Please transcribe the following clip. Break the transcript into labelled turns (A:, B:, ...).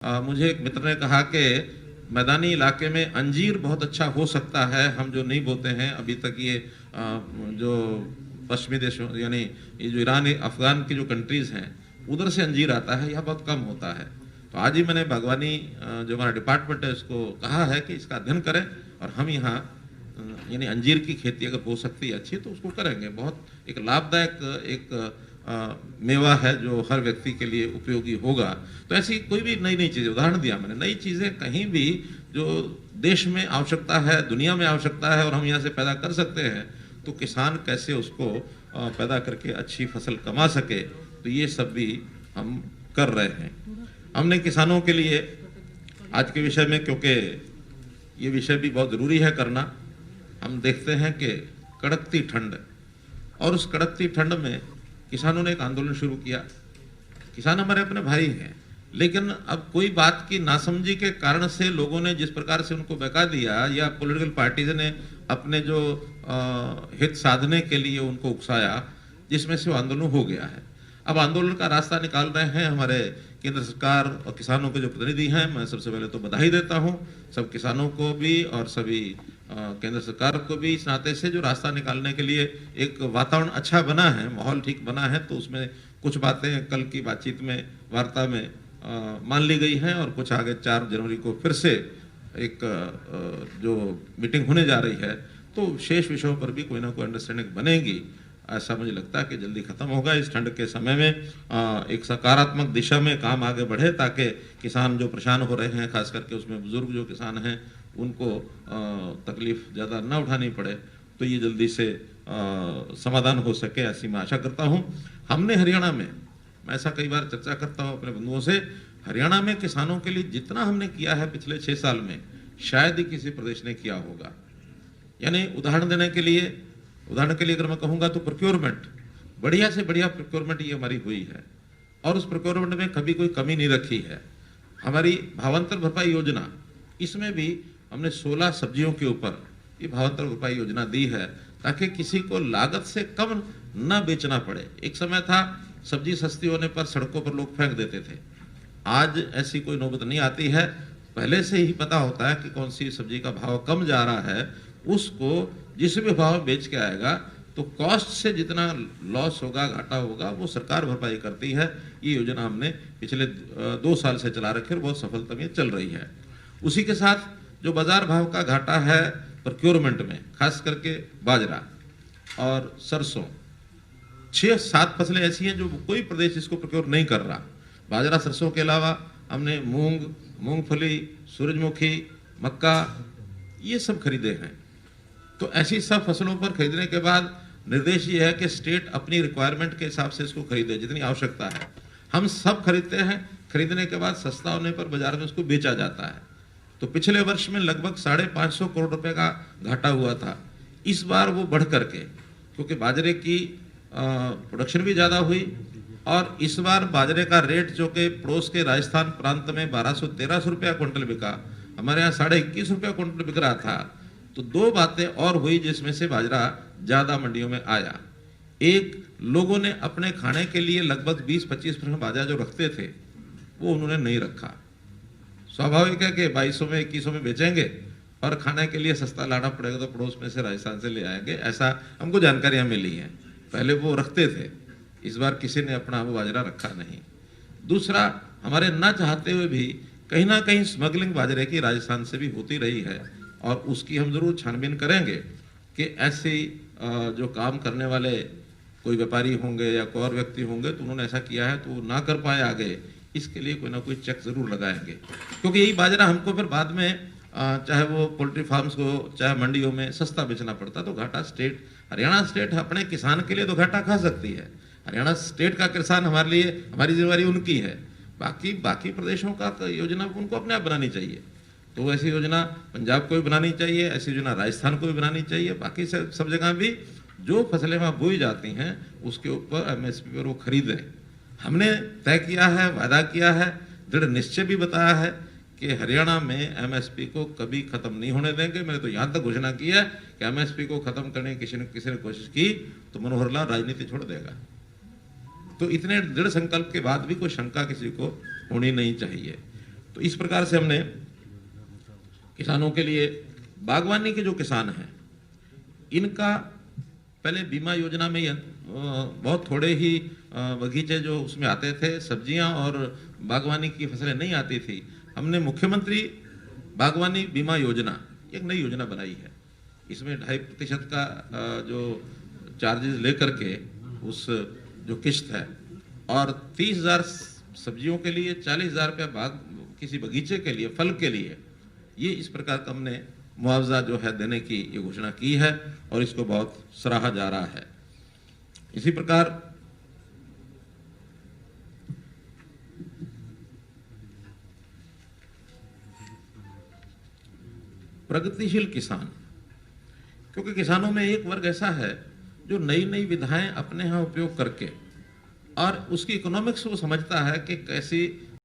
A: मुझे एक मित्र ने कहा कि मैदानी इलाके में अंजीर बहुत अच्छा हो सकता है, हम जो नहीं बोते हैं अभी तक ये जो पश्चिमी देशों यानी ये जो ईरान अफगान की जो कंट्रीज़ हैं उधर से अंजीर आता है, यह बहुत कम होता है। तो आज ही मैंने बागवानी जो हमारा डिपार्टमेंट है उसको कहा है कि इसका अध्ययन करें और हम यहाँ यानी अंजीर की खेती अगर हो सकती है अच्छी तो उसको करेंगे। बहुत एक लाभदायक एक मेवा है जो हर व्यक्ति के लिए उपयोगी होगा। तो ऐसी कोई भी नई नई चीज़ें, उदाहरण दिया मैंने, नई चीज़ें कहीं भी जो देश में आवश्यकता है, दुनिया में आवश्यकता है और हम यहाँ से पैदा कर सकते हैं, तो किसान कैसे उसको पैदा करके अच्छी फसल कमा सके, तो ये सब भी हम कर रहे हैं। हमने किसानों के लिए आज के विषय में, क्योंकि ये विषय भी बहुत ज़रूरी है करना, हम देखते हैं कि कड़कती ठंड और उस कड़कती ठंड में किसानों ने एक आंदोलन शुरू किया। किसान हमारे अपने भाई हैं, लेकिन अब कोई बात की नासमझी के कारण से लोगों ने जिस प्रकार से उनको बहका दिया या पॉलिटिकल पार्टीज ने अपने जो हित साधने के लिए उनको उकसाया, जिसमें से वो आंदोलन हो गया है। अब आंदोलन का रास्ता निकाल रहे हैं हमारे केंद्र सरकार और किसानों के जो प्रतिनिधि हैं। मैं सबसे पहले तो बधाई देता हूं सब किसानों को भी और सभी केंद्र सरकार को भी, इस नाते से जो रास्ता निकालने के लिए एक वातावरण अच्छा बना है, माहौल ठीक बना है। तो उसमें कुछ बातें कल की बातचीत में, वार्ता में मान ली गई हैं और कुछ आगे 4 जनवरी को फिर से एक जो मीटिंग होने जा रही है, तो शेष विषयों पर भी कोई ना कोई अंडरस्टैंडिंग बनेगी। ऐसा मुझे लगता है कि जल्दी खत्म होगा। इस ठंड के समय में एक सकारात्मक दिशा में काम आगे बढ़े, ताकि किसान जो परेशान हो रहे हैं, खास करके उसमें बुजुर्ग जो किसान हैं, उनको तकलीफ ज़्यादा ना उठानी पड़े, तो ये जल्दी से समाधान हो सके, ऐसी मैं आशा करता हूँ। हमने हरियाणा में, मैं ऐसा कई बार चर्चा करता हूँ अपने बंधुओं से, हरियाणा में किसानों के लिए जितना हमने किया है पिछले 6 साल में, शायद ही किसी प्रदेश ने किया होगा। यानी उदाहरण के लिए अगर मैं कहूँगा तो प्रोक्योरमेंट, बढ़िया से बढ़िया प्रोक्योरमेंट ये हमारी हुई है और उस प्रोक्योरमेंट में कभी कोई कमी नहीं रखी है। हमारी भावांतर भरपाई योजना, इसमें भी हमने 16 सब्जियों के ऊपर ये भावांतर भरपाई योजना दी है, ताकि किसी को लागत से कम न बेचना पड़े। एक समय था सब्जी सस्ती होने पर सड़कों पर लोग फेंक देते थे, आज ऐसी कोई नौबत नहीं आती है। पहले से ही पता होता है कि कौन सी सब्जी का भाव कम जा रहा है, उसको जिस भी भाव बेच के आएगा तो कॉस्ट से जितना लॉस होगा, घाटा होगा, वो सरकार भरपाई करती है। ये योजना हमने पिछले 2 साल से चला रखी और बहुत सफलता में चल रही है। उसी के साथ जो बाजार भाव का घाटा है प्रोक्योरमेंट में, खास करके बाजरा और सरसों, 6-7 फसलें ऐसी हैं जो कोई प्रदेश इसको प्रोक्योर नहीं कर रहा। बाजरा सरसों के अलावा हमने मूंग, मूंगफली, सूरजमुखी, मक्का, ये सब खरीदे हैं। तो ऐसी सब फसलों पर खरीदने के बाद निर्देश ये है कि स्टेट अपनी रिक्वायरमेंट के हिसाब से इसको खरीदे, जितनी आवश्यकता है। हम सब खरीदते हैं, खरीदने के बाद सस्ता होने पर बाजार में उसको बेचा जाता है। तो पिछले वर्ष में लगभग 550 करोड़ रुपए का घाटा हुआ था। इस बार वो बढ़ करके, क्योंकि बाजरे की प्रोडक्शन भी ज़्यादा हुई और इस बार बाजरे का रेट जो कि पड़ोस के राजस्थान प्रांत में 1200-1300 रुपया क्विंटल बिका, हमारे यहाँ 21.5 रुपया क्विंटल बिक रहा था। तो 2 बातें और हुई जिसमें से बाजरा ज़्यादा मंडियों में आया। एक, लोगों ने अपने खाने के लिए लगभग 20-25% बाजरा जो रखते थे वो उन्होंने नहीं रखा। स्वाभाविक है कि 2200 में 2100 में बेचेंगे और खाने के लिए सस्ता लाना पड़ेगा, तो पड़ोस में से राजस्थान से ले आएंगे, ऐसा हमको जानकारियाँ मिली हैं। पहले वो रखते थे, इस बार किसी ने अपना वो बाजरा रखा नहीं। दूसरा, हमारे ना चाहते हुए भी कहीं ना कहीं स्मगलिंग बाजरे की राजस्थान से भी होती रही है और उसकी हम ज़रूर छानबीन करेंगे कि ऐसे जो काम करने वाले कोई व्यापारी होंगे या कोई और व्यक्ति होंगे तो उन्होंने ऐसा किया है तो वो ना कर पाए आगे, इसके लिए कोई ना कोई चेक ज़रूर लगाएंगे। क्योंकि यही बाजरा हमको फिर बाद में चाहे वो पोल्ट्री फार्म्स को, चाहे मंडियों में सस्ता बेचना पड़ता, तो घाटा स्टेट, हरियाणा स्टेट अपने किसान के लिए तो घाटा खा सकती है। हरियाणा स्टेट का किसान हमारे लिए, हमारी जिम्मेवारी उनकी है। बाकी प्रदेशों का योजना उनको अपने आप बनानी चाहिए। तो ऐसी योजना पंजाब को भी बनानी चाहिए, ऐसी योजना राजस्थान को भी बनानी चाहिए। बाकी सब जगह भी जो फसलें वहाँ बोई जाती हैं उसके ऊपर MSP पर वो खरीदें। हमने तय किया है, वादा किया है, दृढ़ निश्चय भी बताया है कि हरियाणा में MSP को कभी खत्म नहीं होने देंगे। मैंने तो यहाँ तक घोषणा की है कि MSP को खत्म करने की किसी ने कोशिश की तो मनोहर लाल राजनीति छोड़ देगा। तो इतने दृढ़ संकल्प के बाद भी कोई शंका किसी को होनी नहीं चाहिए। तो तो इस प्रकार से हमने किसानों के लिए, बागवानी के जो किसान हैं इनका पहले बीमा योजना में बहुत थोड़े ही बगीचे जो उसमें आते थे, सब्जियां और बागवानी की फसलें नहीं आती थी। हमने मुख्यमंत्री बागवानी बीमा योजना एक नई योजना बनाई है। इसमें 2.5% का जो चार्जेस लेकर के उस जो किस्त है, और 30,000 सब्जियों के लिए, 40,000 रुपया बाग किसी बगीचे के लिए, फल के लिए, ये इस प्रकार का हमने मुआवजा जो है देने की ये घोषणा की है और इसको बहुत सराहा जा रहा है। इसी प्रकार प्रगतिशील किसान, क्योंकि किसानों में एक वर्ग ऐसा है जो नई नई विधाएं अपने यहाँ उपयोग करके और उसकी इकोनॉमिक्स वो समझता है कि कैसी